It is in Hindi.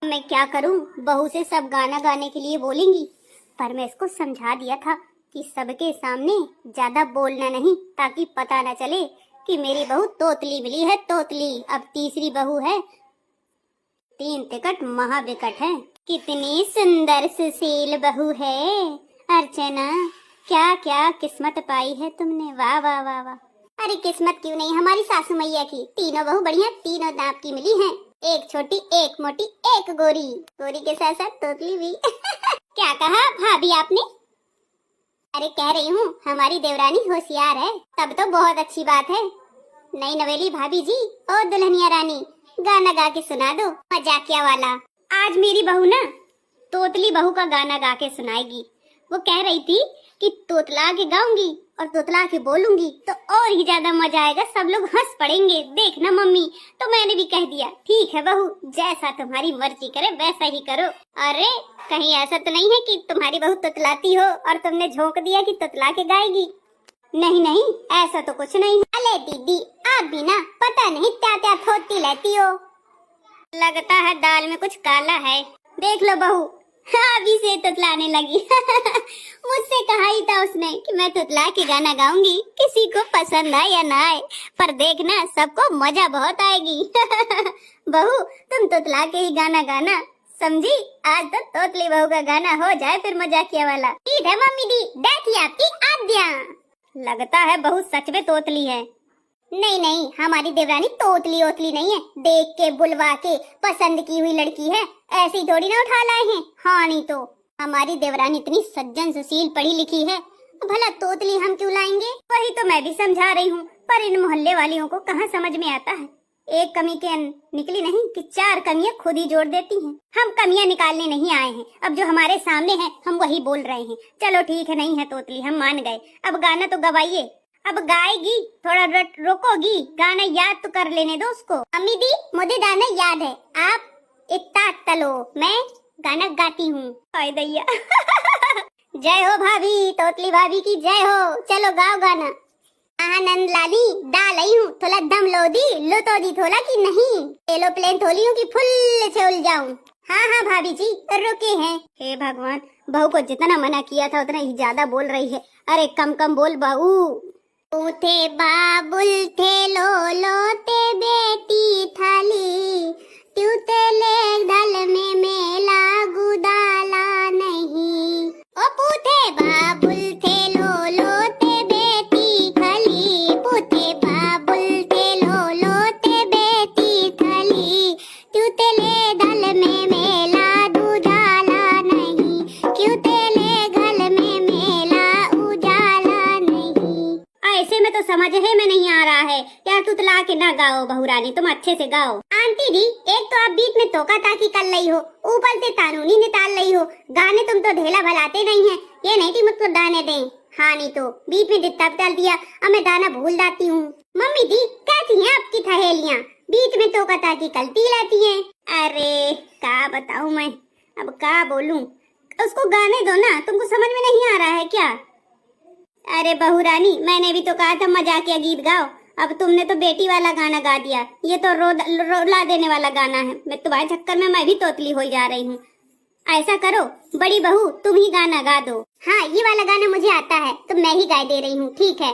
मैं क्या करूं, बहू से सब गाना गाने के लिए बोलेंगी, पर मैं इसको समझा दिया था कि सबके सामने ज्यादा बोलना नहीं, ताकि पता न चले कि मेरी बहू तोतली मिली है, तोतली। अब तीसरी बहू है, 3 टिकट महाविकट है। कितनी सुंदर सुशील बहू है अर्चना, क्या क्या किस्मत पाई है तुमने, वाह वाह वाह वाह। अरे किस्मत क्यों नहीं, हमारी सासू मैया की तीनों बहू बढ़िया, तीनों दांत की मिली हैं, एक छोटी, एक मोटी, एक गोरी, गोरी के साथ साथ तोतली भी। क्या कहा भाभी आपने? अरे कह रही हूँ हमारी देवरानी होशियार है, तब तो बहुत अच्छी बात है। नई नवेली भाभी जी और दुल्हनिया रानी, गाना गा के सुना दो मजाकिया वाला। आज मेरी बहू ना तोतली बहू का गाना गा के सुनाएगी। वो कह रही थी कि तोतला के गाऊंगी और तोतला के बोलूंगी तो और ही ज्यादा मजा आएगा, सब लोग हंस पड़ेंगे, देखना मम्मी। तो मैंने भी कह दिया ठीक है बहू, जैसा तुम्हारी मर्जी करे वैसा ही करो। अरे कहीं ऐसा तो नहीं है कि तुम्हारी बहू तोतलाती हो और तुमने झोंक दिया कि तोतला के गाएगी? नहीं नहीं, ऐसा तो कुछ नहीं। अले दीदी आप भी ना पता नहीं क्या क्या थोती लेती हो, लगता है दाल में कुछ काला है। देख लो बहू अभी से तुतलाने लगी। मुझसे कहा ही था उसने कि मैं तुतला के गाना गाऊंगी, किसी को पसंद आए या ना आए, पर देखना सबको मजा बहुत आएगी। बहू तुम तुतला के ही गाना गाना, समझी? आज तो तोतली बहू का गाना हो जाए फिर मजाकिया वाला। ठीक है मम्मी दी, देखिए आपकी आज्ञा। लगता है बहू सच में तोतली है। नहीं नहीं, हमारी देवरानी तोतली ओतली नहीं है, देख के बुलवा के पसंद की हुई लड़की है, ऐसी थोड़ी ना उठा लाए हैं। हाँ नहीं तो हमारी देवरानी इतनी सज्जन सुशील पढ़ी लिखी है, भला तोतली हम क्यों लाएंगे? वही तो मैं भी समझा रही हूँ, पर इन मोहल्ले वालियों को कहाँ समझ में आता है। एक कमी के निकली नहीं कि 4 कमियां खुद ही जोड़ देती हैं। हम कमियां निकालने नहीं आए हैं, अब जो हमारे सामने है हम वही बोल रहे हैं। चलो ठीक है, नहीं है तोतली, हम मान गए। अब गाना तो गवाइए। अब गाएगी, थोड़ा रोकोगी, गाना याद तो कर लेने दो उसको। अम्मी दी मुझे गाना याद है, आप इतना तलो, मैं गाना गाती हूँ। दैया। जय हो भाभी, तोतली भाभी की जय हो। चलो गाओ गाना। आनंद लाली डालई हूँ, थोड़ा दम लो दी, लो तो दी थोड़ा की नहीं, एरोप्लेन थोली हूँ कि फुल से उल जाऊं। हाँ हाँ भाभी जी रुके हैं। हे भगवान, बहू को जितना मना किया था उतना ही ज्यादा बोल रही है। अरे कम कम बोल बहू। उठे बाबुल थे लो ते बेटी थाली, ट्यूते ले दल में मेला गुदाला नहीं। ओ पूठे बाबुल थे लो ते बेटी थाली, पूठे बाबुल थे लो ते बेटी थाली, ट्यूते ले दल में मेला गुदाला नहीं, क्यूते ले घल में मेला उजाला नहीं। ऐसे में तो समझ है में नहीं आ रहा है, क्या तुतला के ना गाओ बहू रानी, तुम अच्छे से गाओ। आंटी जी एक तो आप बीच में तोका ताकी कर रही हो, ऊपर से कानूनी निकाल रही हो, गाने तुम तो ढेला भलाते नहीं है, ये नहीं कि मुझको दाने दें। हाँ नहीं तो बीच में डिस्टर्ब डाल दिया, अब मैं दाना भूल जाती हूँ। मम्मी जी कैसी हैं आपकी सहेलियाँ, बीच में तोका ताकी करती रहती हैं। अरे क्या बताऊँ मैं, अब क्या बोलूँ, उसको गाने दो ना, तुमको समझ में नहीं आ रहा है क्या? अरे बहू रानी मैंने भी तो कहा था मजाकिया गीत गाओ, अब तुमने तो बेटी वाला गाना गा दिया, ये तो रोला देने वाला गाना है। मैं तुम्हारे चक्कर में मैं भी तोतली हो जा रही हूँ। ऐसा करो बड़ी बहू तुम ही गाना गा दो। हाँ ये वाला गाना मुझे आता है तो मैं ही गा दे रही हूँ, ठीक है।